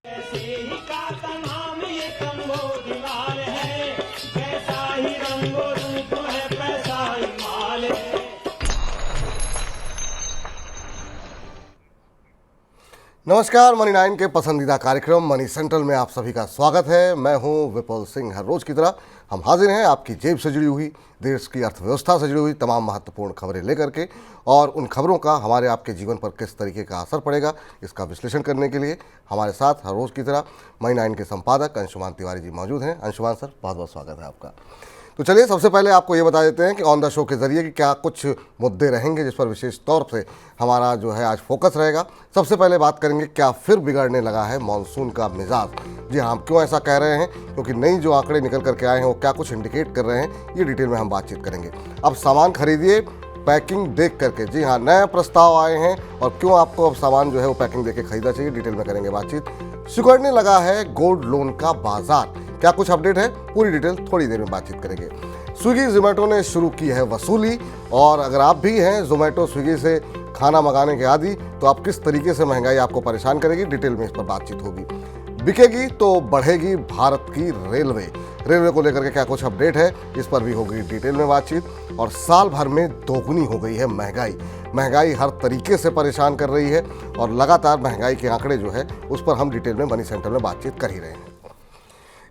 ऐसे ही का नाम ये तंगो दीवार है, कैसा ही रंगो रूप है, पैसा ही माल है। नमस्कार, मनी 9 के पसंदीदा कार्यक्रम मनी सेंट्रल में आप सभी का स्वागत है। मैं हूं विपुल सिंह। हर रोज की तरह हम हाजिर हैं आपकी जेब से जुड़ी हुई, देश की अर्थव्यवस्था से जुड़ी हुई तमाम महत्वपूर्ण खबरें लेकर के, और उन खबरों का हमारे आपके जीवन पर किस तरीके का असर पड़ेगा इसका विश्लेषण करने के लिए हमारे साथ हर रोज की तरह मनी 9 के संपादक अंशुमान तिवारी जी मौजूद हैं। अंशुमान सर, बहुत बहुत स्वागत है आपका। तो चलिए सबसे पहले आपको ये बता देते हैं कि ऑन द शो के जरिए कि क्या कुछ मुद्दे रहेंगे जिस पर विशेष तौर से हमारा जो है आज फोकस रहेगा। सबसे पहले बात करेंगे क्या फिर बिगड़ने लगा है मॉनसून का मिजाज। जी हाँ, हम क्यों ऐसा कह रहे हैं, क्योंकि नई जो आंकड़े निकल करके आए हैं वो क्या कुछ इंडिकेट कर रहे हैं, ये डिटेल में हम बातचीत करेंगे। अब सामान खरीदिए पैकिंग देख करके। जी हाँ, नए प्रस्ताव आए हैं और क्यों आपको अब सामान जो है वो पैकिंग देख के खरीदना चाहिए, डिटेल में करेंगे बातचीत। सिकुड़ने लगा है गोल्ड लोन का बाजार, क्या कुछ अपडेट है, पूरी डिटेल थोड़ी देर में बातचीत करेंगे। स्विगी जोमेटो ने शुरू की है वसूली, और अगर आप भी हैं जोमेटो स्विगी से खाना मंगाने के आदी तो आप किस तरीके से महंगाई आपको परेशान करेगी, डिटेल में इस पर बातचीत होगी। बिकेगी तो बढ़ेगी भारत की रेलवे को लेकर के क्या कुछ अपडेट है, इस पर भी होगी डिटेल में बातचीत। और साल भर में दोगुनी हो गई है महंगाई हर तरीके से परेशान कर रही है, और लगातार महंगाई के आंकड़े जो है उस पर हम डिटेल में मनी सेंटर में बातचीत कर ही रहे हैं।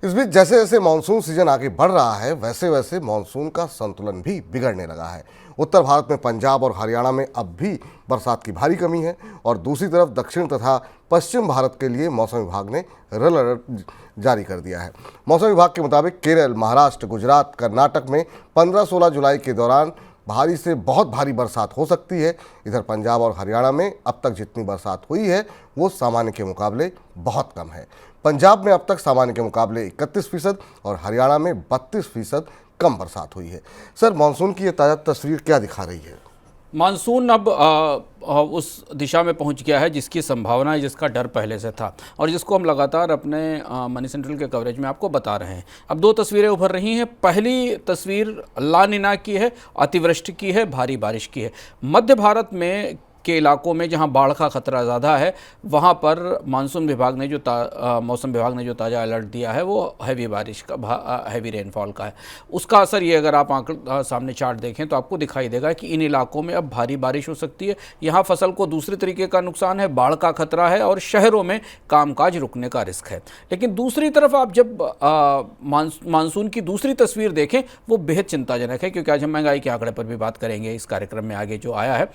इस बीच जैसे जैसे मानसून सीजन आगे बढ़ रहा है वैसे वैसे मानसून का संतुलन भी बिगड़ने लगा है। उत्तर भारत में पंजाब और हरियाणा में अब भी बरसात की भारी कमी है, और दूसरी तरफ दक्षिण तथा पश्चिम भारत के लिए मौसम विभाग ने रेड अलर्ट जारी कर दिया है। मौसम विभाग के मुताबिक केरल, महाराष्ट्र, गुजरात, कर्नाटक में 15-16 जुलाई के दौरान भारी से बहुत भारी बरसात हो सकती है। इधर पंजाब और हरियाणा में अब तक जितनी बरसात हुई है वो सामान्य के मुकाबले बहुत कम है। पंजाब में अब तक सामान्य के मुकाबले 31% और हरियाणा में 32% कम बरसात हुई है। सर, मानसून की ये ताज़ा तस्वीर क्या दिखा रही है? मानसून अब उस दिशा में पहुंच गया है जिसकी संभावना है, जिसका डर पहले से था, और जिसको हम लगातार अपने मनी सेंट्रल के कवरेज में आपको बता रहे हैं। अब दो तस्वीरें उभर रही हैं। पहली तस्वीर ला निना की है, अतिवृष्टि की है, भारी बारिश की है। मध्य भारत में के इलाकों में जहां बाढ़ का खतरा ज़्यादा है वहां पर मौसम विभाग ने जो ताज़ा अलर्ट दिया है वो हैवी बारिश का, हैवी रेनफॉल का है। उसका असर ये, अगर आप सामने चार्ट देखें तो आपको दिखाई देगा कि इन इलाकों में अब भारी बारिश हो सकती है। यहाँ फसल को दूसरे तरीके का नुकसान है, बाढ़ का खतरा है, और शहरों में कामकाज रुकने का रिस्क है। लेकिन दूसरी तरफ आप जब मानसून की दूसरी तस्वीर देखें वो बेहद चिंताजनक है, क्योंकि आज हम महंगाई के आंकड़े पर भी बात करेंगे इस कार्यक्रम में आगे जो आया है।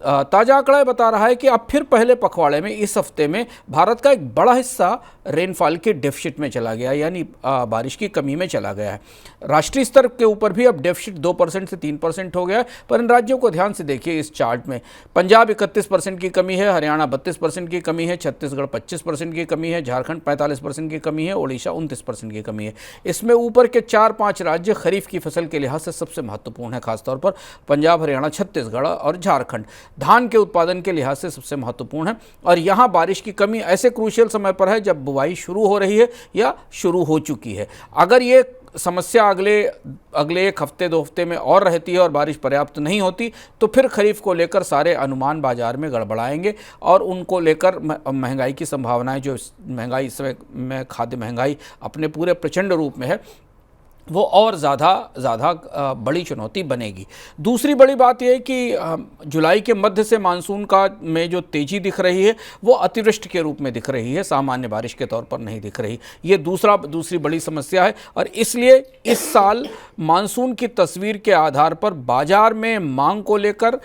ताज़ा आंकड़ा बता रहा है कि अब फिर पहले पखवाड़े में इस हफ्ते में भारत का एक बड़ा हिस्सा रेनफॉल के डेफिसिट में चला गया, यानी बारिश की कमी में चला गया है। राष्ट्रीय स्तर के ऊपर भी अब डेफिसिट 2% से 3% हो गया है। पर इन राज्यों को ध्यान से देखिए इस चार्ट में, पंजाब 31% की कमी है, हरियाणा 32% की कमी है, छत्तीसगढ़ 25% की कमी है, झारखंड 45% की कमी है, ओडिशा 29% की कमी है। इसमें ऊपर के 4-5 राज्य खरीफ की फसल के लिहाज से सबसे महत्वपूर्ण है, खासतौर पर पंजाब, हरियाणा, छत्तीसगढ़ और झारखंड धान के उत्पादन के लिहाज से सबसे महत्वपूर्ण है। और यहाँ बारिश की कमी ऐसे क्रूशियल समय पर है जब बुवाई शुरू हो रही है या शुरू हो चुकी है। अगर ये समस्या अगले एक हफ्ते 2 हफ्ते में और रहती है और बारिश पर्याप्त नहीं होती तो फिर खरीफ को लेकर सारे अनुमान बाजार में गड़बड़ाएंगे, और उनको लेकर महंगाई की संभावनाएं, जो महंगाई इस समय में खाद्य महंगाई अपने पूरे प्रचंड रूप में है, वो और ज़्यादा बड़ी चुनौती बनेगी। दूसरी बड़ी बात यह है कि जुलाई के मध्य से मानसून में जो तेज़ी दिख रही है वो अतिवृष्टि के रूप में दिख रही है, सामान्य बारिश के तौर पर नहीं दिख रही। ये दूसरी बड़ी समस्या है, और इसलिए इस साल मानसून की तस्वीर के आधार पर बाजार में मांग को लेकर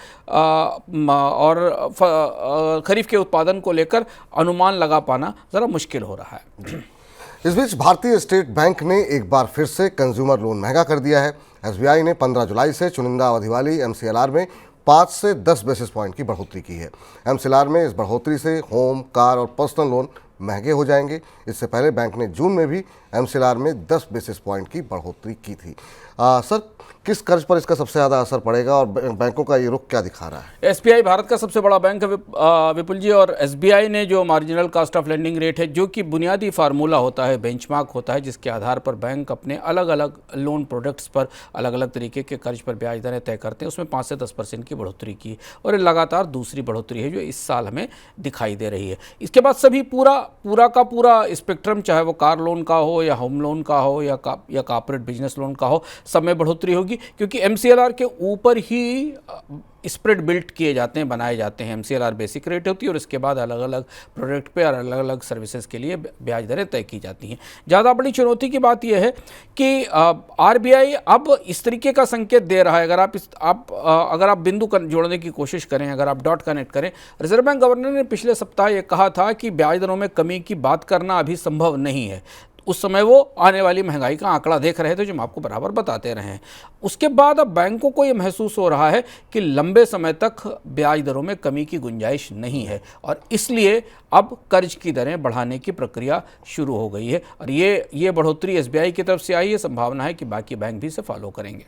और खरीफ के उत्पादन को लेकर अनुमान लगा पाना ज़रा मुश्किल हो रहा है। इस बीच भारतीय स्टेट बैंक ने एक बार फिर से कंज्यूमर लोन महंगा कर दिया है। एसबीआई ने 15 जुलाई से चुनिंदा अवधि वाली एमसीएलआर में 5 से 10 बेसिस पॉइंट की बढ़ोतरी की है। एमसीएलआर में इस बढ़ोतरी से होम, कार और पर्सनल लोन महंगे हो जाएंगे। इससे पहले बैंक ने जून में भी एमसीएलआर में 10 बेसिस पॉइंट की बढ़ोतरी की थी। सर, किस कर्ज पर इसका सबसे ज़्यादा असर पड़ेगा और बैंकों का ये रुख क्या दिखा रहा है? एसबीआई भारत का सबसे बड़ा बैंक है विपुल जी, और एसबीआई ने जो marginal cost of lending rate है, जो कि बुनियादी फार्मूला होता है, बेंचमार्क होता है, जिसके आधार पर बैंक अपने अलग अलग लोन प्रोडक्ट्स पर अलग अलग तरीके के कर्ज पर ब्याज दरें तय करते हैं, उसमें 5 से 10% की बढ़ोतरी की, और लगातार दूसरी बढ़ोतरी है जो इस साल हमें दिखाई दे रही है। इसके बाद सभी पूरा पूरा का पूरा स्पेक्ट्रम, चाहे वो कार लोन का हो या होम लोन का हो या कॉर्पोरेट बिजनेस लोन का हो, सब में बढ़ोतरी होगी, क्योंकि एमसीएलआर के ऊपर ही स्प्रेड बिल्ट किए जाते हैं, बनाए जाते हैं। एमसीएलआर बेसिक रेट होती है और इसके बाद अलग अलग प्रोडक्ट पे और अलग अलग सर्विसेज के लिए ब्याज दरें तय की जाती हैं। ज़्यादा बड़ी चुनौती की बात यह है कि आरबीआई अब इस तरीके का संकेत दे रहा है, अगर आप बिंदु जोड़ने की कोशिश करें, अगर आप डॉट कनेक्ट करें, रिजर्व बैंक गवर्नर ने पिछले सप्ताह ये कहा था कि ब्याज दरों में कमी की बात करना अभी संभव नहीं है। उस समय वो आने वाली महंगाई का आंकड़ा देख रहे थे, जो हम आपको बराबर बताते रहे हैं। उसके बाद अब बैंकों को ये महसूस हो रहा है कि लंबे समय तक ब्याज दरों में कमी की गुंजाइश नहीं है और इसलिए अब कर्ज की दरें बढ़ाने की प्रक्रिया शुरू हो गई है और ये बढ़ोतरी एसबीआई की तरफ से आई है। संभावना है कि बाकी बैंक भी इसे फॉलो करेंगे।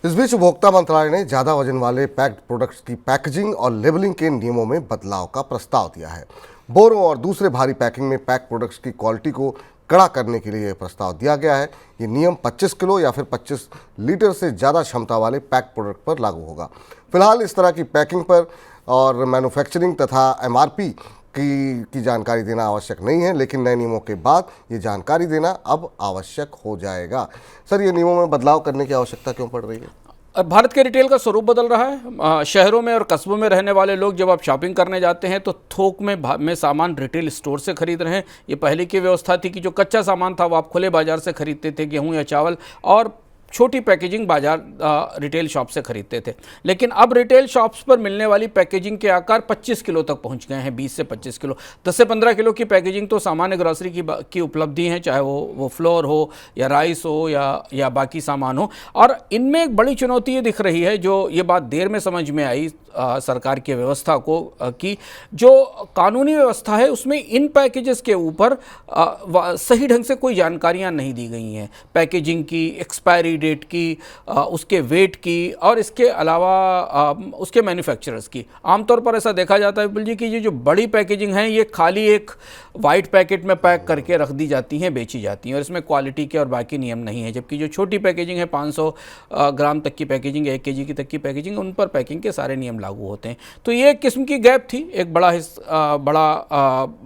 इस बीच उपभोक्ता मंत्रालय ने ज़्यादा वजन वाले पैक्ड प्रोडक्ट्स की पैकेजिंग और लेबलिंग के नियमों में बदलाव का प्रस्ताव दिया है। बोरों और दूसरे भारी पैकिंग में पैक प्रोडक्ट्स की क्वालिटी को कड़ा करने के लिए यह प्रस्ताव दिया गया है। ये नियम 25 किलो या फिर 25 लीटर से ज़्यादा क्षमता वाले पैक प्रोडक्ट पर लागू होगा। फिलहाल इस तरह की पैकिंग पर और मैन्युफैक्चरिंग तथा एमआरपी की जानकारी देना आवश्यक नहीं है, लेकिन नए नियमों के बाद ये जानकारी देना अब आवश्यक हो जाएगा। सर, ये नियमों में बदलाव करने की आवश्यकता क्यों पड़ रही है? भारत के रिटेल का स्वरूप बदल रहा है। शहरों में और कस्बों में रहने वाले लोग जब आप शॉपिंग करने जाते हैं तो थोक में सामान रिटेल स्टोर से खरीद रहे हैं। ये पहले की व्यवस्था थी कि जो कच्चा सामान था वो आप खुले बाजार से खरीदते थे, गेहूं या चावल, और छोटी पैकेजिंग बाजार रिटेल शॉप से खरीदते थे। लेकिन अब रिटेल शॉप्स पर मिलने वाली पैकेजिंग के आकार 25 किलो तक पहुंच गए हैं, 20 से 25 किलो। 10 से 15 किलो की पैकेजिंग तो सामान्य ग्रोसरी की उपलब्धि है, चाहे वो फ्लोर हो या राइस हो या बाकी सामान हो। और इनमें एक बड़ी चुनौती ये दिख रही है, जो ये बात देर में समझ में आई सरकार की व्यवस्था को, कि जो कानूनी व्यवस्था है उसमें इन पैकेजेस के ऊपर सही ढंग से कोई जानकारियाँ नहीं दी गई हैं। पैकेजिंग की, एक्सपायरी डेट की, उसके वेट की और इसके अलावा उसके मैन्युफैक्चरर्स की। आमतौर पर ऐसा देखा जाता है विपुल जी कि ये जो बड़ी पैकेजिंग है ये खाली एक वाइट पैकेट में पैक करके रख दी जाती हैं, बेची जाती हैं और इसमें क्वालिटी के और बाकी नियम नहीं है। जबकि जो छोटी पैकेजिंग है, 500 ग्राम तक की पैकेजिंग, 1 केजी की तक की पैकेजिंग, उन पर पैकिंग के सारे नियम लागू होते हैं। तो ये एक किस्म की गैप थी, एक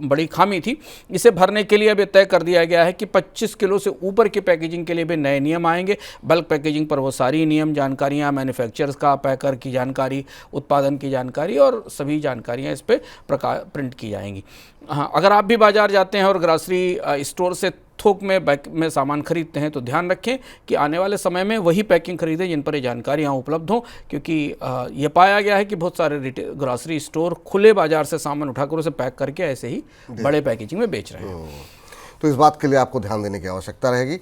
बड़ी खामी थी। इसे भरने के लिए अब ये तय कर दिया गया है कि 25 किलो से ऊपर की पैकेजिंग के लिए भी नए नियम आएंगे। बल्क पैकेजिंग पर वो सारी नियम जानकारियाँ, मैन्युफैक्चरर्स का, पैकर की जानकारी, उत्पादन की जानकारी और सभी जानकारियाँ इस पर प्रिंट की जाएंगी। हाँ, अगर आप भी बाजार जाते हैं और ग्रॉसरी स्टोर से थोक में सामान खरीदते हैं तो ध्यान रखें कि आने वाले समय में वही पैकिंग खरीदें जिन पर ये जानकारियाँ उपलब्ध हों, क्योंकि ये पाया गया है कि बहुत सारे ग्रॉसरी स्टोर खुले बाजार से सामान उठाकर उसे पैक करके ऐसे ही बड़े पैकेजिंग में बेच रहे हैं। तो इस बात के लिए आपको ध्यान देने की आवश्यकता रहेगी।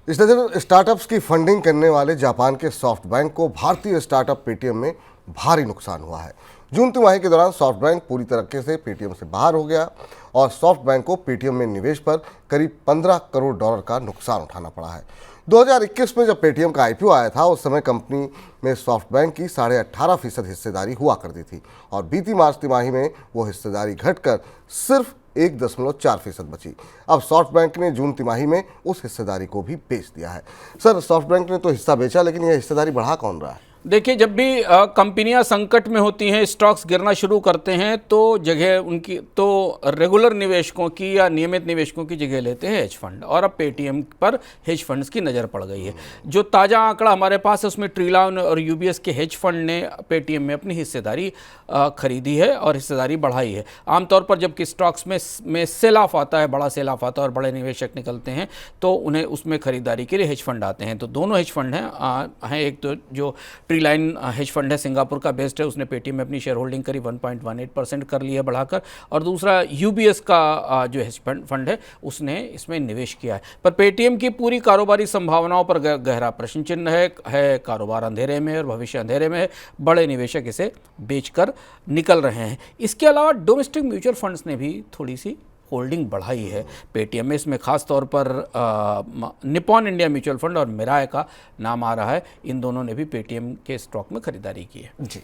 इस नज़र स्टार्टअप्स की फंडिंग करने वाले जापान के सॉफ्ट बैंक को भारतीय स्टार्टअप पेटीएम में भारी नुकसान हुआ है। जून तिमाही के दौरान सॉफ्ट बैंक पूरी तरीके से पेटीएम से बाहर हो गया और सॉफ्ट बैंक को पेटीएम में निवेश पर करीब $15 करोड़ का नुकसान उठाना पड़ा है। 2021 में जब पेटीएम का आईपीओ आया था उस समय कंपनी में सॉफ्ट बैंक की 18.5% हिस्सेदारी हुआ करती थी और बीती मार्च तिमाही में वो हिस्सेदारी घटकर सिर्फ 1.4% बची। अब सॉफ्ट बैंक ने जून तिमाही में उस हिस्सेदारी को भी बेच दिया है। सर, सॉफ्ट बैंक ने तो हिस्सा बेचा, लेकिन यह हिस्सेदारी बढ़ा कौन रहा है? देखिए, जब भी कंपनियां संकट में होती हैं, स्टॉक्स गिरना शुरू करते हैं, तो जगह उनकी तो रेगुलर निवेशकों की या नियमित निवेशकों की जगह लेते हैं हेज फंड, और अब पेटीएम पर हेज फंड्स की नज़र पड़ गई है। जो ताज़ा आंकड़ा हमारे पास है उसमें ट्रिलान और यूबीएस के हेज फंड ने पेटीएम में अपनी हिस्सेदारी खरीदी है और हिस्सेदारी बढ़ाई है। आमतौर पर जबकि स्टॉक्स में सेल ऑफ आता है, बड़ा सेल ऑफ आता है और बड़े निवेशक निकलते हैं, तो उन्हें उसमें खरीदारी के लिए हेज फंड आते हैं। तो दोनों हेज फंड हैं, एक तो जो ट्रीलाइन हेज फंड है, सिंगापुर का बेस्ड है, उसने पेटीएम में अपनी शेयर होल्डिंग करीब 1.18% कर ली है बढ़ाकर, और दूसरा यूबीएस का जो हेज फंड है उसने इसमें निवेश किया है। पर पेटीएम की पूरी कारोबारी संभावनाओं पर गहरा प्रश्न चिन्ह है। कारोबार अंधेरे में और भविष्य अंधेरे में है। बड़े निवेशक इसे बेचकर निकल रहे हैं। इसके अलावा डोमेस्टिक म्यूचुअल फंड्स ने भी थोड़ी सी होल्डिंग बढ़ाई है पेटीएम में। इसमें खास तौर पर निपॉन इंडिया म्यूचुअल फंड और मिराय का नाम आ रहा है। इन दोनों ने भी पेटीएम के स्टॉक में खरीदारी की है। जी,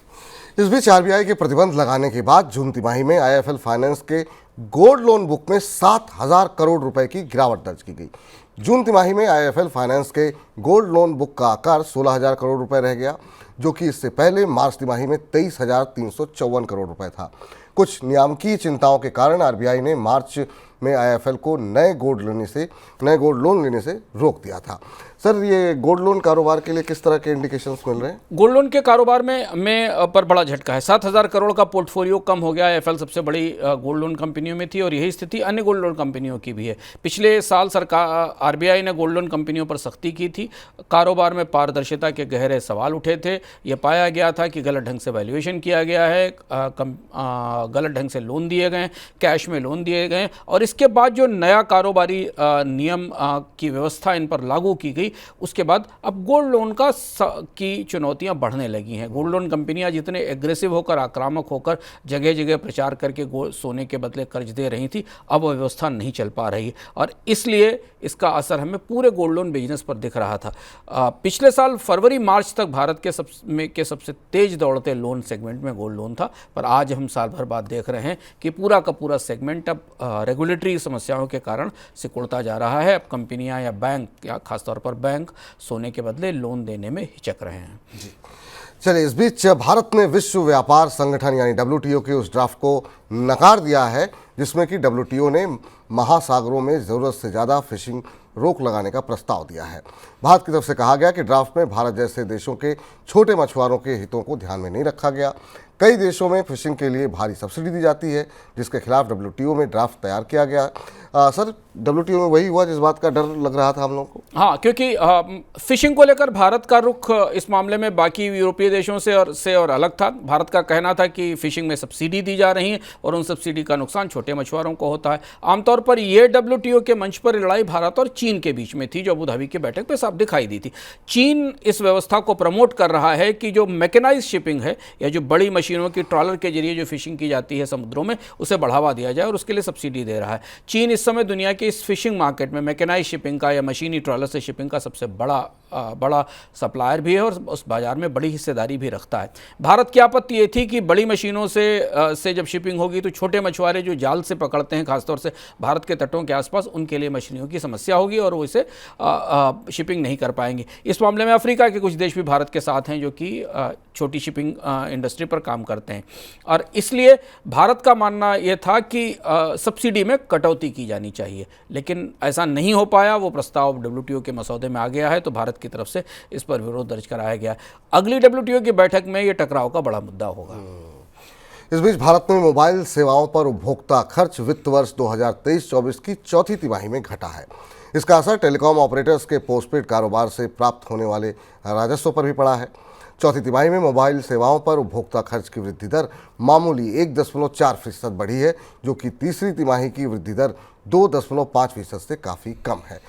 इस बीच आरबीआई के प्रतिबंध लगाने के बाद जून तिमाही में आईएफएल फाइनेंस के गोल्ड लोन बुक में 7,000 करोड़ रुपए की गिरावट दर्ज की गई। जून तिमाही में आईएफएल फाइनेंस के गोल्ड लोन बुक का आकार 16,000 करोड़ रुपए रह गया, जो कि इससे पहले मार्च तिमाही में 23,354 करोड़ रुपए था। कुछ नियामकीय चिंताओं के कारण आरबीआई ने मार्च में आईएफएल को नए गोल्ड लोन लेने से रोक दिया था। सर, ये गोल्ड लोन कारोबार के लिए किस तरह के इंडिकेशंस मिल रहे हैं? गोल्ड लोन के कारोबार में पर बड़ा झटका है। 7,000 करोड़ का पोर्टफोलियो कम हो गया। आईएफएल सबसे बड़ी गोल्ड लोन कंपनियों में थी और यही स्थिति अन्य गोल्ड लोन कंपनियों की भी है। पिछले साल सरकार आरबीआई ने गोल्ड लोन कंपनियों पर सख्ती की थी। कारोबार में पारदर्शिता के गहरे सवाल उठे थे। यह पाया गया था कि गलत ढंग से वैल्यूएशन किया गया है, गलत ढंग से लोन दिए गए, कैश में लोन दिए गए और इसके बाद जो नया कारोबारी नियम की व्यवस्था इन पर लागू की गई, उसके बाद अब गोल्ड लोन की चुनौतियां बढ़ने लगी हैं। गोल्ड लोन कंपनियां जितने एग्रेसिव होकर, आक्रामक होकर जगह जगह प्रचार करके सोने के बदले कर्ज दे रही थी, अब वह व्यवस्था नहीं चल पा रही और इसलिए इसका असर हमें पूरे गोल्ड लोन बिजनेस पर दिख रहा था। पिछले साल फरवरी मार्च तक भारत के सबसे तेज दौड़ते लोन सेगमेंट में गोल्ड लोन था, पर आज हम साल भर बाद देख रहे हैं कि पूरा का पूरा सेगमेंट अब रेगुलेटरी समस्याओं के कारण सिकुड़ता जा रहा है। अब कंपनियां या बैंक, या खासतौर पर बैंक, सोने के बदले लोन देने में हिचक रहे हैं। जी, चलिए, इस बीच भारत ने विश्व व्यापार संगठन यानी डब्ल्यूटीओ के उस ड्राफ्ट को नकार दिया है जिसमें कि डब्ल्यूटीओ ने महासागरों में ज़रूरत से ज़्यादा फिशिंग रोक लगाने का प्रस्ताव दिया है। भारत की तरफ से कहा गया कि ड्राफ्ट में भारत जैसे देशों के छोटे मछुआरों के हितों को ध्यान में नहीं रखा गया। कई देशों में फिशिंग के लिए भारी सब्सिडी दी जाती है, जिसके खिलाफ डब्ल्यूटीओ में ड्राफ्ट तैयार किया गया। सर, डब्ल्यूटीओ में वही हुआ जिस बात का डर लग रहा था हम लोगों को। हाँ, क्योंकि फिशिंग को लेकर भारत का रुख इस मामले में बाकी यूरोपीय देशों से और अलग था। भारत का कहना था कि फिशिंग में सब्सिडी दी जा रही है और उन सब्सिडी का नुकसान छोटे मछुआरों को होता है। आमतौर पर यह डब्ल्यूटीओ के मंच पर लड़ाई भारत और चीन के बीच में थी, जो अबू धाबी की बैठक पे साफ दिखाई दी थी। चीन इस व्यवस्था को प्रमोट कर रहा है कि जो मैकेनाइज शिपिंग है या जो बड़ी मशीनों की ट्रॉलर के जरिए जो फिशिंग की जाती है समुद्रों में, उसे बढ़ावा दिया जाए और उसके लिए सब्सिडी दे रहा है। चीन इस समय दुनिया के इस फिशिंग मार्केट में मैकेनाइज शिपिंग का या मशीनी ट्रॉलर से शिपिंग का सबसे बड़ा सप्लायर भी है और उस बाजार में बड़ी हिस्सेदारी भी रखता है। भारत की आपत्ति ये थी कि बड़ी मशीनों से जब शिपिंग होगी तो छोटे मछुआरे जो जाल से पकड़ते हैं, खासतौर से भारत के तटों के आसपास, उनके लिए मछलियों की समस्या होगी और वो इसे शिपिंग नहीं कर पाएंगे। इस मामले में अफ्रीका के कुछ देश भी भारत के साथ हैं जो कि छोटी शिपिंग इंडस्ट्री पर काम करते हैं और इसलिए भारत का मानना यह था कि सब्सिडी में कटौती की जानी चाहिए, लेकिन ऐसा नहीं हो पाया। वो प्रस्ताव डब्ल्यूटीओ के मसौदे में आ गया है तो भारत की तरफ से इस पर विरोध दर्ज कराया गया। अगली डब्ल्यूटीओ की बैठक में यह टकराव का बड़ा मुद्दा होगा। इस बीच भारत में मोबाइल सेवाओं पर उपभोक्ता खर्च वित्त वर्ष 2023-24 की चौथी तिमाही में घटा है। इसका असर टेलीकॉम ऑपरेटर्स के पोस्टपेड कारोबार से प्राप्त होने वाले राजस्व पर भी पड़ा है। चौथी तिमाही में मोबाइल सेवाओं पर उपभोक्ता खर्च की वृद्धि दर मामूली 1.4% बढ़ी है, जो कि तीसरी तिमाही की वृद्धि दर 2.5% से काफ़ी कम है।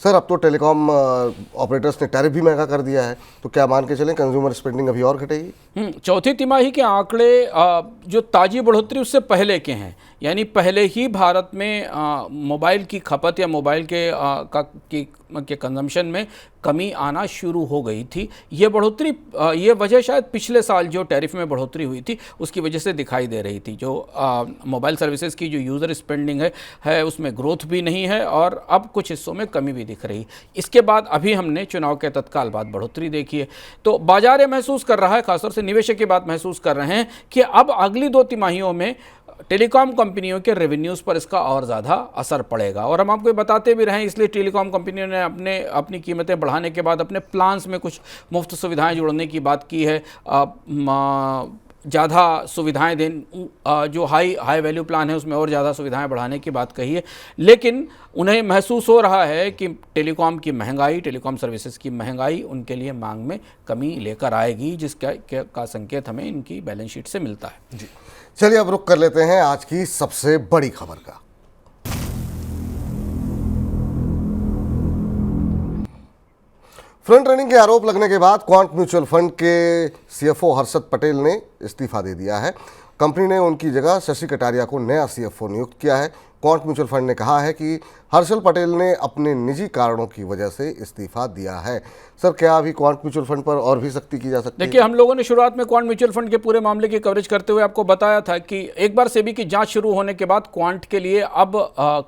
सर, अब तो टेलीकॉम ऑपरेटर्स ने टैरिफ भी महंगा कर दिया है, तो क्या मान के चलें कंज्यूमर स्पेंडिंग अभी और घटेगी? चौथी तिमाही के आंकड़े जो ताजी बढ़ोतरी उससे पहले के हैं, यानी पहले ही भारत में मोबाइल की खपत या मोबाइल के कंजम्पशन में कमी आना शुरू हो गई थी। ये बढ़ोतरी, ये वजह शायद पिछले साल जो टैरिफ में बढ़ोतरी हुई थी उसकी वजह से दिखाई दे रही थी। जो मोबाइल सर्विसेज की जो यूज़र स्पेंडिंग है उसमें ग्रोथ भी नहीं है और अब कुछ हिस्सों में कमी भी दिख रही। इसके बाद अभी हमने चुनाव के तत्काल बाद बढ़ोतरी देखी है, तो बाजार ये महसूस कर रहा है, खासतौर से निवेशक की बात महसूस कर रहे हैं कि अब अगली 2 तिमाहियों में टेलीकॉम कंपनियों के रेवेन्यूज़ पर इसका और ज़्यादा असर पड़ेगा। और हम आपको बताते भी रहें, इसलिए टेलीकॉम कंपनियों ने अपनी कीमतें बढ़ाने के बाद अपने प्लान्स में कुछ मुफ्त सुविधाएं जोड़ने की बात की है। ज़्यादा सुविधाएं जो हाई वैल्यू प्लान है उसमें और ज़्यादा सुविधाएं बढ़ाने की बात कही है, लेकिन उन्हें महसूस हो रहा है कि टेलीकॉम की महंगाई, टेलीकॉम सर्विसेज की महंगाई उनके लिए मांग में कमी लेकर आएगी, जिसका संकेत हमें इनकी बैलेंस शीट से मिलता है। जी, चलिए अब रुक कर लेते हैं आज की सबसे बड़ी खबर का। फ्रंट रनिंग के आरोप लगने के बाद क्वांट म्यूचुअल फंड के सीएफओ हर्षद पटेल ने इस्तीफा दे दिया है। कंपनी ने उनकी जगह शशि कटारिया को नया सीएफओ नियुक्त किया है। क्वांट म्यूचुअल फंड ने कहा है कि हर्षल पटेल ने अपने निजी कारणों की वजह से इस्तीफा दिया है। सर, क्या अभी क्वांट म्यूचुअल फंड पर और भी सख्ती की जा सकती है? देखिए, हम लोगों ने शुरुआत में क्वांट म्यूचुअल फंड के पूरे मामले की कवरेज करते हुए आपको बताया था कि एक बार सेबी की जांच शुरू होने के बाद क्वांट के लिए अब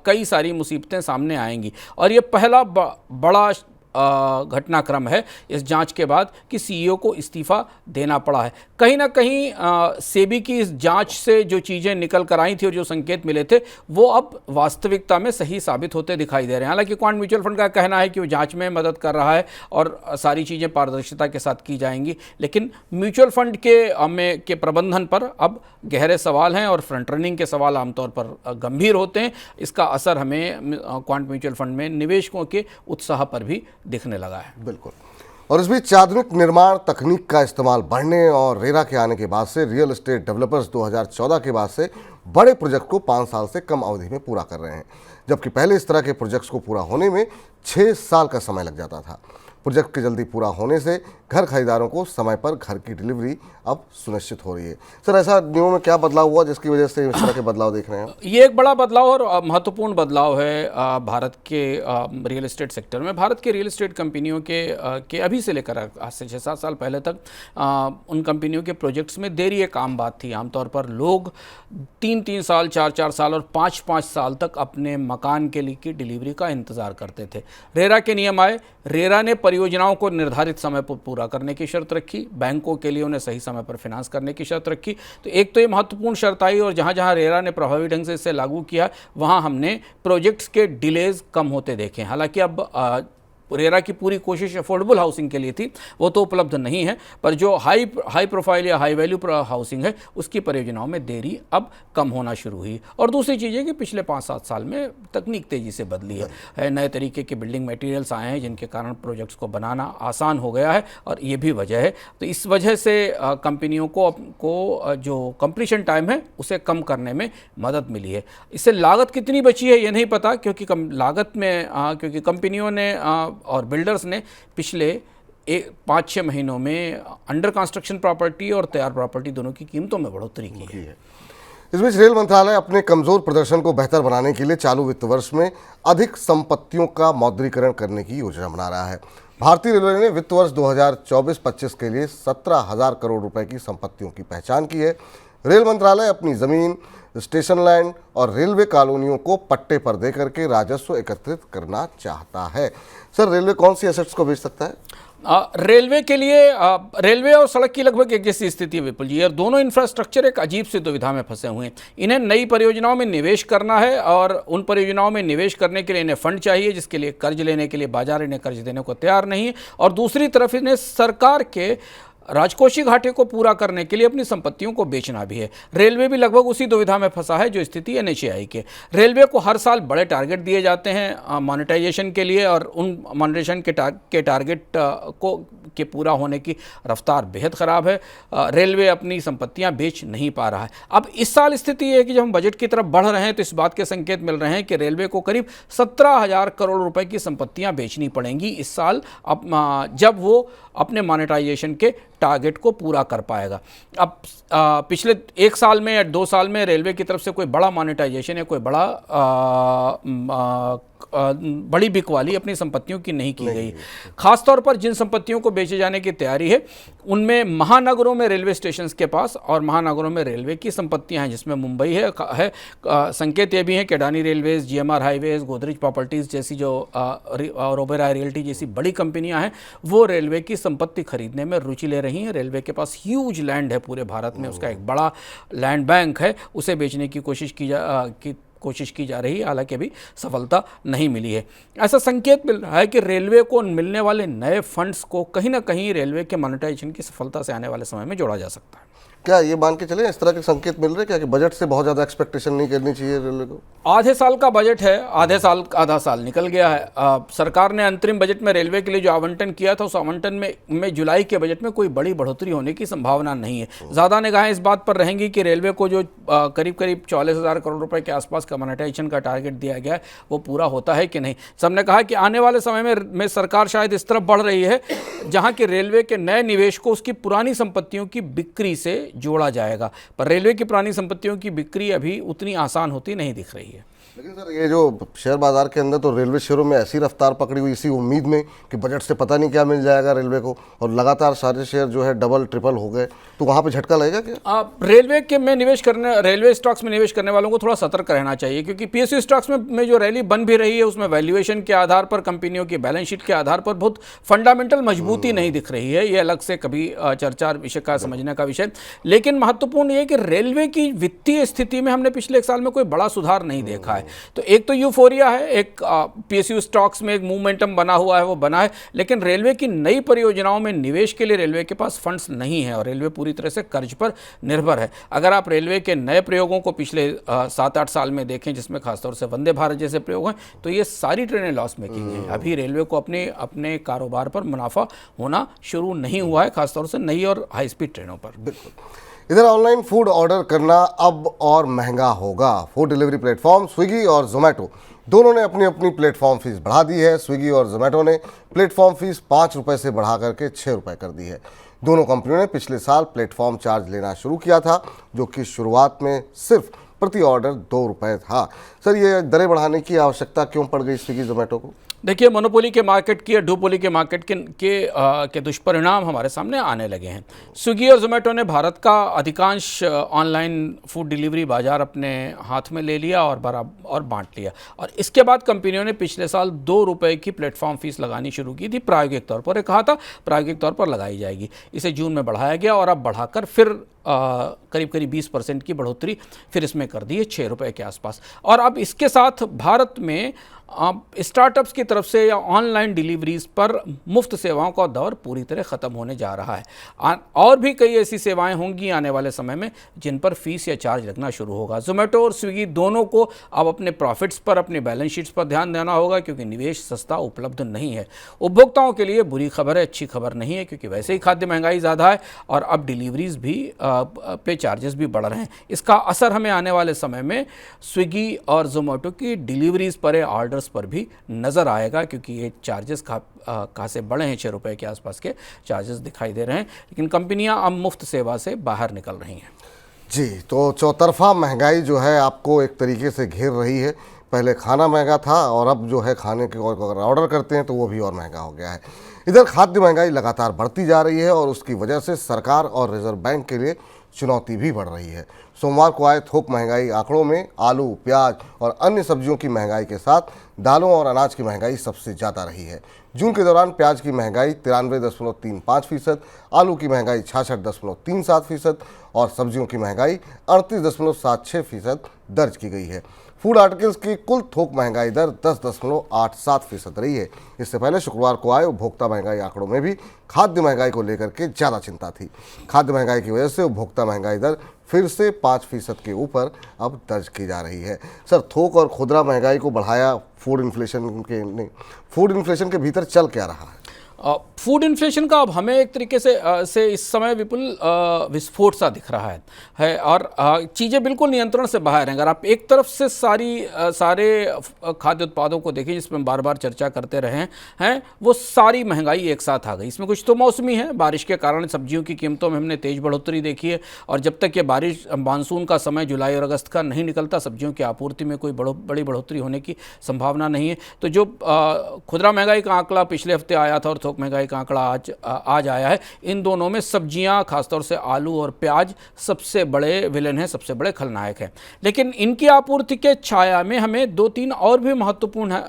कई सारी मुसीबतें सामने आएंगी और ये पहला बड़ा घटनाक्रम है इस जांच के बाद कि सीईओ को इस्तीफा देना पड़ा है। कहीं ना कहीं सेबी की इस जांच से जो चीज़ें निकल कर आई थी और जो संकेत मिले थे वो अब वास्तविकता में सही साबित होते दिखाई दे रहे हैं। हालांकि क्वांट म्यूचुअल फंड का कहना है कि वो जांच में मदद कर रहा है और सारी चीज़ें पारदर्शिता के साथ की जाएंगी, लेकिन म्यूचुअल फंड के प्रबंधन पर अब गहरे सवाल हैं और फ्रंट रनिंग के सवाल आमतौर पर गंभीर होते हैं। इसका असर हमें क्वांट म्यूचुअल फंड में निवेशकों के उत्साह पर भी दिखने लगा है। बिल्कुल। और इस बीच आधुनिक निर्माण तकनीक का इस्तेमाल बढ़ने और रेरा के आने के बाद से रियल एस्टेट डेवलपर्स 2014 के बाद से बड़े प्रोजेक्ट को 5 साल से कम अवधि में पूरा कर रहे हैं, जबकि पहले इस तरह के प्रोजेक्ट्स को पूरा होने में 6 साल का समय लग जाता था। प्रोजेक्ट के जल्दी पूरा होने से घर खरीदारों को समय पर घर की डिलीवरी अब सुनिश्चित हो रही है। सर, ऐसा नियमों में क्या बदलाव हुआ जिसकी वजह से इस तरह के बदलाव देख रहे हैं? ये एक बड़ा बदलाव और महत्वपूर्ण बदलाव है भारत के रियल एस्टेट सेक्टर में। भारत के रियल एस्टेट कंपनियों के अभी से लेकर आज से 6-7 साल पहले तक उन कंपनियों के प्रोजेक्ट्स में देरी एक आम बात थी। आमतौर पर लोग 3-3 साल, 4-4 साल और 5-5 साल तक अपने मकान के लिए की डिलीवरी का इंतज़ार करते थे। रेरा के नियम आए, रेरा ने परियोजनाओं को निर्धारित समय पर पूरा करने की शर्त रखी, बैंकों के लिए उन्हें सही समय पर फिनांस करने की शर्त रखी। तो एक तो ये महत्वपूर्ण शर्त आई और जहाँ जहाँ रेरा ने प्रभावी ढंग से इसे लागू किया वहाँ हमने प्रोजेक्ट्स के डिलेज कम होते देखे। हालांकि अब रेरा की पूरी कोशिश अफोर्डेबल हाउसिंग के लिए थी, वो तो उपलब्ध नहीं है, पर जो हाई प्रोफाइल या हाई वैल्यू हाउसिंग है उसकी परियोजनाओं में देरी अब कम होना शुरू हुई। और दूसरी चीज़ है कि पिछले 5-7 साल में तकनीक तेज़ी से बदली है, नए तरीके के बिल्डिंग मटेरियल्स आए हैं जिनके कारण प्रोजेक्ट्स को बनाना आसान हो गया है और ये भी वजह है। तो इस वजह से कंपनियों को जो कंप्लीशन टाइम है उसे कम करने में मदद मिली है। इससे लागत कितनी बची है ये नहीं पता, क्योंकि क्योंकि कंपनियों ने और बिल्डर्स ने पिछले 5-6 महीनों में अंडर कंस्ट्रक्शन प्रॉपर्टी और तैयार प्रॉपर्टी दोनों की कीमतों में बढ़ोतरी की है। इस बीच रेल मंत्रालय अपने कमजोर प्रदर्शन को बेहतर बनाने के लिए चालू वित्त वर्ष में अधिक संपत्तियों का मौद्रीकरण करने की योजना बना रहा है। भारतीय रेलवे ने वित्त वर्ष 2024-25 के लिए 17,000 करोड़ रुपए की संपत्तियों की पहचान की है। रेल मंत्रालय अपनी जमीन, स्टेशन लैंड और रेलवे कॉलोनियों को पट्टे पर दे करके राजस्व एकत्रित करना चाहता है। सर, रेलवे कौन सी एसेट्स को बेच सकता है? रेलवे के लिए रेलवे और सड़क की लगभग एक जैसी स्थिति है विपुल जी, और दोनों इंफ्रास्ट्रक्चर एक अजीब सी दुविधा में फंसे हुए हैं। इन्हें नई परियोजनाओं में निवेश करना है और उन परियोजनाओं में निवेश करने के लिए इन्हें फंड चाहिए, जिसके लिए कर्ज लेने के लिए बाजार इन्हें कर्ज देने को तैयार नहीं है, और दूसरी तरफ इन्हें सरकार के राजकोषीय घाटे को पूरा करने के लिए अपनी संपत्तियों को बेचना भी है। रेलवे भी लगभग उसी दुविधा में फंसा है जो स्थिति NHAI के। रेलवे को हर साल बड़े टारगेट दिए जाते हैं मोनेटाइजेशन के लिए, और उन मोनेटाइजेशन के टारगेट के पूरा होने की रफ्तार बेहद ख़राब है। रेलवे अपनी संपत्तियां बेच नहीं पा रहा है। अब इस साल स्थिति ये है कि जब हम बजट की तरफ बढ़ रहे हैं तो इस बात के संकेत मिल रहे हैं कि रेलवे को करीब 17,000 करोड़ रुपए की संपत्तियां बेचनी पड़ेंगी इस साल, जब वो अपने मोनेटाइजेशन के टारगेट को पूरा कर पाएगा। अब पिछले 1 साल में या 2 साल में रेलवे की तरफ से कोई बड़ा मोनेटाइजेशन या कोई बड़ी बिक वाली अपनी संपत्तियों की नहीं की गई। खासतौर पर जिन संपत्तियों को बेचे जाने की तैयारी है उनमें महानगरों में रेलवे स्टेशन के पास और महानगरों में रेलवे की संपत्तियां हैं, जिसमें मुंबई है। संकेत ये भी हैं कि Adani railways, GMR highways, Godrej properties जैसी जो और ओबेरॉय रियल्टी जैसी बड़ी कंपनियां हैं वो रेलवे की संपत्ति खरीदने में रुचि ले रही हैं। रेलवे के पास ह्यूज लैंड है पूरे भारत में, उसका एक बड़ा लैंड बैंक है, उसे बेचने की कोशिश की जा रही है, हालांकि अभी सफलता नहीं मिली है। ऐसा संकेत मिल रहा है कि रेलवे को मिलने वाले नए फंड्स को कहीं ना कहीं रेलवे के मोनेटाइजेशन की सफलता से आने वाले समय में जोड़ा जा सकता है। क्या ये मान के चले इस तरह के संकेत मिल रहे क्या कि बजट से बहुत ज़्यादा एक्सपेक्टेशन नहीं करनी चाहिए रेलवे को? आधे साल का बजट है, आधा साल निकल गया है। सरकार ने अंतरिम बजट में रेलवे के लिए जो आवंटन किया था उस आवंटन में जुलाई के बजट में कोई बड़ी बढ़ोतरी होने की संभावना नहीं है। ज़्यादा निगाहें इस बात पर रहेंगी कि रेलवे को जो करीब 44,000 करोड़ रुपए के आसपास का मोनेटाइजेशन का टारगेट दिया गया है वो पूरा होता है कि नहीं। सबने कहा कि आने वाले समय में सरकार शायद इस तरफ बढ़ रही है जहाँ कि रेलवे के नए निवेश को उसकी पुरानी संपत्तियों की बिक्री से जोड़ा जाएगा, पर रेलवे की पुरानी संपत्तियों की बिक्री अभी उतनी आसान होती नहीं दिख रही है। लेकिन सर ये जो शेयर बाजार के अंदर तो रेलवे शेयरों में ऐसी रफ्तार पकड़ी हुई इसी उम्मीद में कि बजट से पता नहीं क्या मिल जाएगा रेलवे को, और लगातार सारे शेयर जो है डबल ट्रिपल हो गए, तो वहाँ पे झटका लगेगा क्या? रेलवे के में रेलवे स्टॉक्स में निवेश करने वालों को थोड़ा सतर्क रहना चाहिए, क्योंकि पीएसयू स्टॉक्स में जो रैली बन भी रही है उसमें वैल्यूएशन के आधार पर, कंपनियों की बैलेंस शीट के आधार पर बहुत फंडामेंटल मजबूती नहीं दिख रही है। ये अलग से कभी चर्चा विषय का समझने का विषय। लेकिन महत्वपूर्ण ये कि रेलवे की वित्तीय स्थिति में हमने पिछले एक साल में कोई बड़ा सुधार नहीं देखा है। तो एक तो यूफोरिया है, एक पीएसयू स्टॉक्स में एक मूवमेंटम बना हुआ है, वो बना है, लेकिन रेलवे की नई परियोजनाओं में निवेश के लिए रेलवे के पास फंड्स नहीं है और रेलवे पूरी तरह से कर्ज पर निर्भर है। अगर आप रेलवे के नए प्रयोगों को पिछले 7-8 साल में देखें, जिसमें खासतौर से वंदे भारत जैसे प्रयोग हैं, तो ये सारी ट्रेनें लॉस मेकिंग हैं। अभी रेलवे को अपने कारोबार पर मुनाफा होना शुरू नहीं हुआ है, खासतौर से नई और हाई स्पीड ट्रेनों पर। बिल्कुल। इधर ऑनलाइन फूड ऑर्डर करना अब और महंगा होगा। फूड डिलीवरी प्लेटफॉर्म स्विगी और जोमेटो दोनों ने अपनी अपनी प्लेटफॉर्म फीस बढ़ा दी है। स्विगी और जोमेटो ने प्लेटफॉर्म फीस 5 रुपये से बढ़ा करके 6 रुपये कर दी है। दोनों कंपनियों ने पिछले साल प्लेटफॉर्म चार्ज लेना शुरू किया था, जो कि शुरुआत में सिर्फ प्रति ऑर्डर 2 रुपये था। सर, ये दरें बढ़ाने की आवश्यकता क्यों पड़ गई स्विगी जोमेटो को? देखिए, मोनोपोली के मार्केट की या डुओपोली के मार्केट के दुष्परिणाम हमारे सामने आने लगे हैं। स्विगी और जोमेटो ने भारत का अधिकांश ऑनलाइन फूड डिलीवरी बाजार अपने हाथ में ले लिया और बांट लिया, और इसके बाद कंपनियों ने पिछले साल 2 रुपये की प्लेटफॉर्म फीस लगानी शुरू की थी प्रायोगिक तौर पर। कहा था प्रायोगिक तौर पर लगाई जाएगी, इसे जून में बढ़ाया गया और अब बढ़ाकर फिर करीब 20% की बढ़ोतरी फिर इसमें कर दी है 6 रुपये के आसपास। और अब इसके साथ भारत में स्टार्टअप्स की तरफ से या ऑनलाइन डिलीवरीज पर मुफ्त सेवाओं का दौर पूरी तरह ख़त्म होने जा रहा है। और भी कई ऐसी सेवाएं होंगी आने वाले समय में जिन पर फीस या चार्ज लगना शुरू होगा। जोमेटो और स्विगी दोनों को अब अपने प्रॉफिट्स पर, अपने बैलेंस शीट्स पर ध्यान देना होगा, क्योंकि निवेश सस्ता उपलब्ध नहीं है। उपभोक्ताओं के लिए बुरी खबर है, अच्छी खबर नहीं है, क्योंकि वैसे ही खाद्य महंगाई ज़्यादा है और अब डिलीवरीज भी पे चार्जेस भी बढ़ रहे हैं। इसका असर हमें आने वाले समय में स्विगी और जोमेटो की डिलीवरीज पर, ऑर्डर्स पर भी नज़र आएगा, क्योंकि ये चार्जेस खासे बड़े हैं। 6 रुपये के आसपास के चार्जेस दिखाई दे रहे हैं, लेकिन कंपनियां अब मुफ्त सेवा से बाहर निकल रही हैं। जी, तो चौतरफा महंगाई जो है आपको एक तरीके से घेर रही है। पहले खाना महंगा था और अब जो है खाने के अगर ऑर्डर करते हैं तो वो भी और महंगा हो गया है। इधर खाद्य महंगाई लगातार बढ़ती जा रही है और उसकी वजह से सरकार और रिजर्व बैंक के लिए चुनौती भी बढ़ रही है। सोमवार को आए थोक महंगाई आंकड़ों में आलू, प्याज और अन्य सब्जियों की महंगाई के साथ दालों और अनाज की महंगाई सबसे ज़्यादा रही है। जून के दौरान प्याज की महंगाई 93.35%, आलू की महंगाई 66.37% और सब्जियों की महंगाई 38.76% दर्ज की गई है। फूड आर्टिकल्स की कुल थोक महंगाई दर 10.87% रही है। इससे पहले शुक्रवार को आए उपभोक्ता महंगाई आंकड़ों में भी खाद्य महंगाई को लेकर के ज़्यादा चिंता थी। खाद्य महंगाई की वजह से उपभोक्ता महंगाई दर फिर से 5% के ऊपर अब दर्ज की जा रही है। सर, थोक और खुदरा महंगाई को बढ़ाया फूड इन्फ्लेशन के भीतर चल क्या रहा है? फूड इन्फ्लेशन का अब हमें एक तरीके से इस समय विपुल विस्फोट सा दिख रहा है और चीज़ें बिल्कुल नियंत्रण से बाहर हैं। अगर आप एक तरफ से सारे खाद्य उत्पादों को देखें, जिसमें बार बार चर्चा करते रहे हैं, वो सारी महंगाई एक साथ आ गई। इसमें कुछ तो मौसमी है, बारिश के कारण सब्जियों की कीमतों में हमने तेज़ बढ़ोतरी देखी है, और जब तक ये बारिश मानसून का समय जुलाई और अगस्त का नहीं निकलता, सब्जियों की आपूर्ति में कोई बड़ी बढ़ोतरी होने की संभावना नहीं है। तो जो खुदरा महंगाई का आंकड़ा पिछले हफ्ते आया था और थोक महंगाई का आंकड़ा आज आया है, इन दोनों में सब्जियां, खासतौर से आलू और प्याज सबसे बड़े विलेन हैं, सबसे बड़े खलनायक हैं। लेकिन इनकी आपूर्ति के छाया में हमें 2-3 और भी महत्वपूर्ण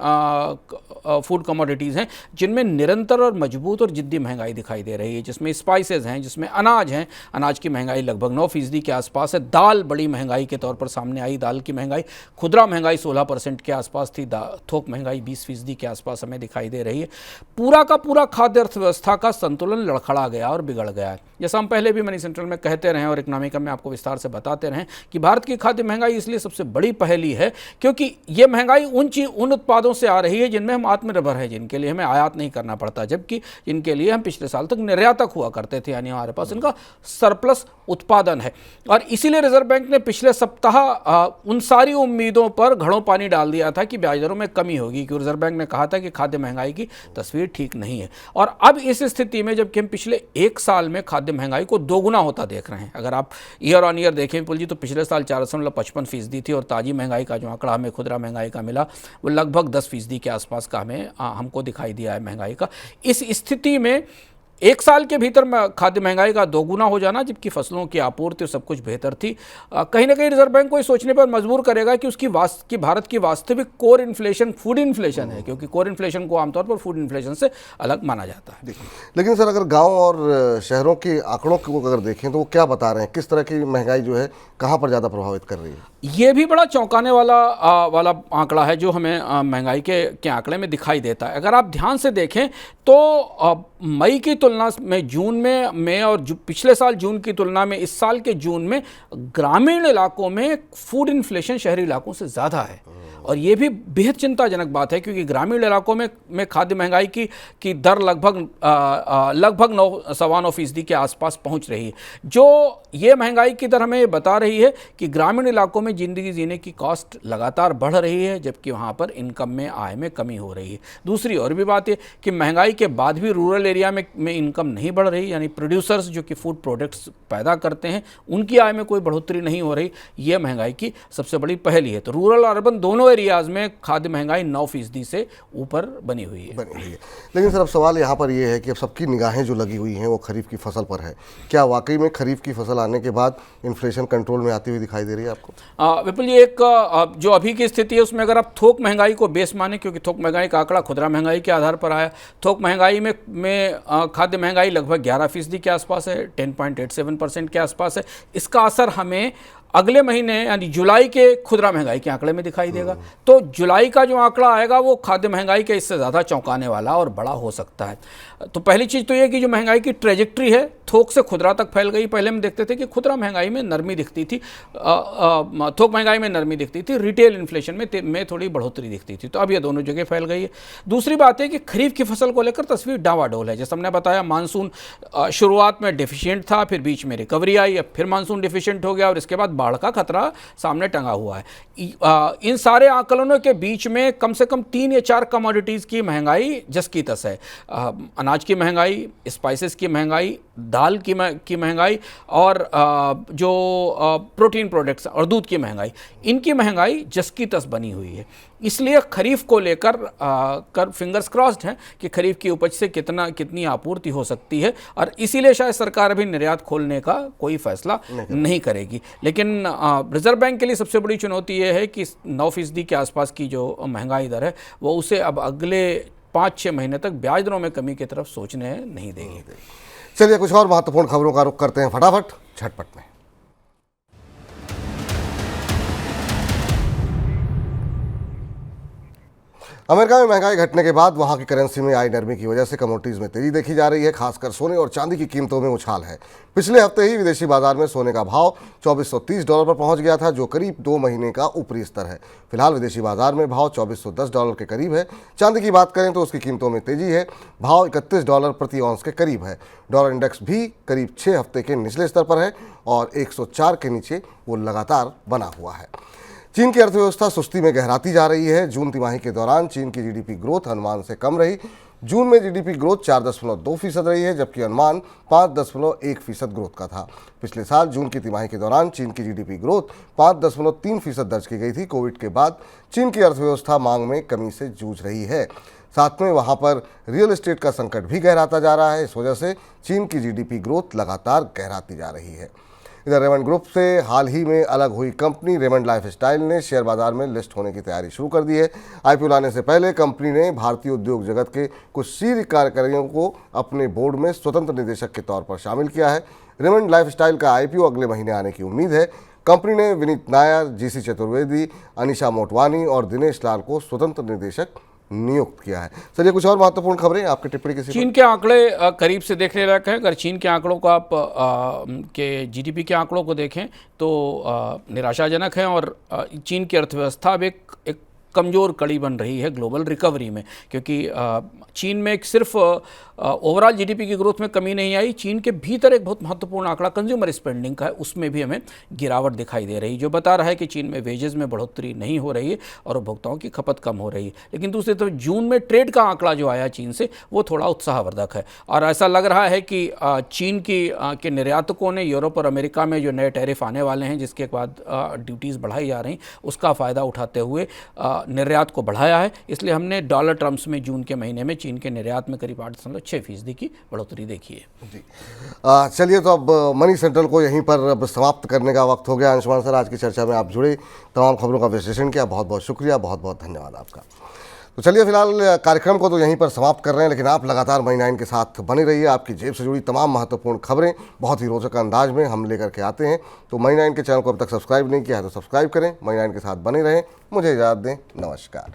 फूड कमोडिटीज़ हैं जिनमें निरंतर और मजबूत और जिद्दी महंगाई दिखाई दे रही है, जिसमें स्पाइसेस हैं, जिसमें अनाज हैं। अनाज की महंगाई लगभग 9% के आसपास है। दाल बड़ी महंगाई के तौर पर सामने आई, दाल की महंगाई, खुदरा महंगाई 16% के आसपास थी, थोक महंगाई 20% के आसपास हमें दिखाई दे रही है। पूरा का पूरा खाद्य अर्थव्यवस्था का संतुलन लड़खड़ा गया और बिगड़ गया है। जैसा हम पहले भी मनी सेंट्रल में कहते रहे और इकोनॉमिका में आपको विस्तार से बताते रहे कि भारत की खाद्य महंगाई इसलिए सबसे बड़ी पहेली है क्योंकि ये महंगाई उन उत्पादों से आ रही है जिनमें हम आत्मनिर्भर हैं, जिनके लिए हमें आयात नहीं करना पड़ता, जबकि जिनके लिए हम पिछले साल तक निर्यातक हुआ करते थे, यानी हमारे पास इनका सरप्लस उत्पादन है। और इसीलिए रिजर्व बैंक ने पिछले सप्ताह उन सारी उम्मीदों पर घड़ों पानी डाल दिया था कि ब्याज दरों में कमी होगी, क्योंकि रिजर्व बैंक ने कहा था कि खाद्य महंगाई की तस्वीर ठीक नहीं है। और अब इस स्थिति में जबकि हम पिछले एक साल में खाद्य महंगाई को दोगुना होता देख रहे हैं, अगर आप ईयर ऑन ईयर देखें विपुल जी, तो पिछले साल 4.55% थी और ताज़ी महंगाई का जो आंकड़ा हमें खुदरा महंगाई का मिला वो लगभग 10% के आसपास का हमको दिखाई दिया है महंगाई का। इस स्थिति में एक साल के भीतर खाद्य महंगाई का दोगुना हो जाना, जबकि फसलों की आपूर्ति सब कुछ बेहतर थी, कहीं ना कहीं रिजर्व बैंक को ये सोचने पर मजबूर करेगा कि भारत की वास्तविक कोर इन्फ्लेशन फूड इन्फ्लेशन है, क्योंकि कोर इन्फ्लेशन को आमतौर पर फूड इन्फ्लेशन से अलग माना जाता है। लेकिन सर, अगर गांव और शहरों के आंकड़ों को अगर देखें तो वो क्या बता रहे हैं, किस तरह की महंगाई जो है कहाँ पर ज़्यादा प्रभावित कर रही है? ये भी बड़ा चौंकाने वाला आंकड़ा है जो हमें महंगाई के आंकड़े में दिखाई देता है। अगर आप ध्यान से देखें तो मई की तुलना में जून में और पिछले साल जून की तुलना में इस साल के जून में ग्रामीण इलाकों में फूड इन्फ्लेशन शहरी इलाकों से ज़्यादा है, और ये भी बेहद चिंताजनक बात है, क्योंकि ग्रामीण इलाकों में खाद्य महंगाई की दर लगभग 9.9% के आसपास पहुंच रही है। जो ये महंगाई की दर हमें ये बता रही है कि ग्रामीण इलाकों में ज़िंदगी जीने की कॉस्ट लगातार बढ़ रही है, जबकि वहाँ पर इनकम में आय में कमी हो रही है। दूसरी और भी बात है कि महंगाई के बाद भी रूरल एरिया में इनकम नहीं बढ़ रही, यानी प्रोड्यूसर्स जो कि फूड प्रोडक्ट्स पैदा करते हैं उनकी आय में कोई बढ़ोतरी नहीं हो रही। ये महंगाई की सबसे बड़ी पहली है। तो रूरल और अर्बन दोनों एरियाज में खाद्य महंगाई 9% से ऊपर बनी हुई है। लेकिन सर, अब सवाल यहाँ पर ये है कि अब सबकी निगाहें जो लगी हुई हैं वो खरीफ की फसल पर है। क्या वाकई में खरीफ की फसल आने के बाद इन्फ्लेशन कंट्रोल में आती हुई दिखाई दे रही है आपको? विपुल जी, एक जो अभी की स्थिति है उसमें अगर आप थोक महंगाई को बेस माने, क्योंकि थोक महंगाई का आंकड़ा खुदरा महंगाई के आधार पर आया, थोक महंगाई में खाद्य महंगाई लगभग 11% के आसपास है, 10.87% के आसपास है। इसका असर हमें अगले महीने यानी जुलाई के खुदरा महंगाई के आंकड़े में दिखाई देगा। तो जुलाई का जो आंकड़ा आएगा वो खाद्य महंगाई के इससे ज़्यादा चौंकाने वाला और बड़ा हो सकता है। तो पहली चीज़ तो ये कि जो महंगाई की ट्रेजेक्ट्री है थोक से खुदरा तक फैल गई। पहले हम देखते थे कि खुदरा महंगाई में नरमी दिखती थी, थोक महंगाई में नरमी दिखती थी, रिटेल इन्फ्लेशन में थोड़ी बढ़ोतरी दिखती थी। तो अब ये दोनों जगह फैल गई है। दूसरी बात है कि खरीफ की फसल को लेकर तस्वीर डावाडोल है। जैसे हमने बताया, मानसून शुरुआत में डेफिशिएंट था, फिर बीच में रिकवरी आई, अब फिर मानसून डेफिशिएंट हो गया और इसके बाद बाढ़ का खतरा सामने टंगा हुआ है। इन सारे आकलनों के बीच में कम से कम 3 या 4 कमोडिटीज़ की महंगाई जस की तस है। अनाज की महंगाई, स्पाइसेस की महंगाई, दाल की महंगाई और जो प्रोटीन प्रोडक्ट्स और दूध की महंगाई, इनकी महंगाई जस की तस बनी हुई है। इसलिए खरीफ को लेकर कर फिंगर्स क्रॉस्ड हैं कि खरीफ की उपज से कितनी आपूर्ति हो सकती है, और इसीलिए शायद सरकार अभी निर्यात खोलने का कोई फैसला नहीं करेगी। लेकिन रिजर्व बैंक के लिए सबसे बड़ी चुनौती ये है कि 9% के आसपास की जो महंगाई दर है वो उसे अब अगले 5-6 महीने तक ब्याज दरों में कमी की तरफ सोचने नहीं देगी। चलिए, कुछ और महत्वपूर्ण खबरों का रुख करते हैं फटाफट झटपट में। अमेरिका में महंगाई घटने के बाद वहां की करेंसी में आई नरमी की वजह से कमोडिटीज में तेजी देखी जा रही है। खासकर सोने और चांदी की कीमतों में उछाल है। पिछले हफ्ते ही विदेशी बाजार में सोने का भाव $2430 पर पहुंच गया था, जो करीब 2 महीने का ऊपरी स्तर है। फिलहाल विदेशी बाजार में भाव $2410 के करीब है। चांदी की बात करें तो उसकी कीमतों में तेजी है, भाव $31 प्रति औंस के करीब है। डॉलर इंडेक्स भी करीब 6 हफ्ते के निचले स्तर पर है और 104 के नीचे वो लगातार बना हुआ है। चीन की अर्थव्यवस्था सुस्ती में गहराती जा रही है। जून तिमाही के दौरान चीन की जीडीपी ग्रोथ अनुमान से कम रही। जून में जीडीपी ग्रोथ 4.2% रही है, जबकि अनुमान 5.1% ग्रोथ का था। पिछले साल जून की तिमाही के दौरान चीन की जीडीपी ग्रोथ 5.3% दर्ज की गई थी। कोविड के बाद चीन की अर्थव्यवस्था मांग में कमी से जूझ रही है। साथ में वहां पर रियल एस्टेट का संकट भी गहराता जा रहा है। इस वजह से चीन की जीडीपी ग्रोथ लगातार गहराती जा रही है। इधर रेमंड ग्रुप से हाल ही में अलग हुई कंपनी रेमंड लाइफस्टाइल ने शेयर बाजार में लिस्ट होने की तैयारी शुरू कर दी है। आईपीओ लाने से पहले कंपनी ने भारतीय उद्योग जगत के कुछ शीर्ष कार्यकारियों को अपने बोर्ड में स्वतंत्र निदेशक के तौर पर शामिल किया है। रेमंड लाइफस्टाइल का आईपीओ अगले महीने आने की उम्मीद है। कंपनी ने विनीत नायर, जीसी चतुर्वेदी, अनिशा मोटवानी और दिनेश लाल को स्वतंत्र निदेशक नियुक्त किया है। सर, ये कुछ और महत्वपूर्ण खबरें आपकी टिप्पणी किसी चीन के आंकड़े करीब से देखने लायक हैं। अगर चीन के आंकड़ों को आप के जीडीपी के आंकड़ों को देखें तो निराशाजनक हैं और चीन की अर्थव्यवस्था अब एक कमज़ोर कड़ी बन रही है ग्लोबल रिकवरी में, क्योंकि चीन में एक सिर्फ ओवरऑल जीडीपी की ग्रोथ में कमी नहीं आई, चीन के भीतर एक बहुत महत्वपूर्ण आंकड़ा कंज्यूमर स्पेंडिंग का है, उसमें भी हमें गिरावट दिखाई दे रही, जो बता रहा है कि चीन में वेजेस में बढ़ोतरी नहीं हो रही है और उपभोक्ताओं की खपत कम हो रही है। लेकिन दूसरी तरफ जून में ट्रेड का आंकड़ा जो आया चीन से, वो थोड़ा उत्साहवर्धक है और ऐसा लग रहा है कि चीन के निर्यातकों ने यूरोप और अमेरिका में जो नए टैरिफ आने वाले हैं, जिसके बाद ड्यूटीज़ बढ़ाई जा रही, उसका फ़ायदा उठाते हुए निर्यात को बढ़ाया है। इसलिए हमने डॉलर टर्म्स में जून के महीने में चीन के निर्यात में करीब 8.6% की बढ़ोतरी देखी है। जी चलिए, तो अब मनी सेंट्रल को यहीं पर अब समाप्त करने का वक्त हो गया। अंशुमान सर, आज की चर्चा में आप जुड़े, तमाम खबरों का विश्लेषण किया, बहुत बहुत शुक्रिया, बहुत बहुत धन्यवाद आपका। तो चलिए फिलहाल कार्यक्रम को तो यहीं पर समाप्त कर रहे हैं, लेकिन आप लगातार मनी 9 के साथ बने रहिए। आपकी जेब से जुड़ी तमाम महत्वपूर्ण खबरें बहुत ही रोचक अंदाज में हम लेकर के आते हैं। तो मनी 9 के चैनल को अब तक सब्सक्राइब नहीं किया है तो सब्सक्राइब करें, मनी 9 के साथ बने रहें। मुझे इजाज़त दें, नमस्कार।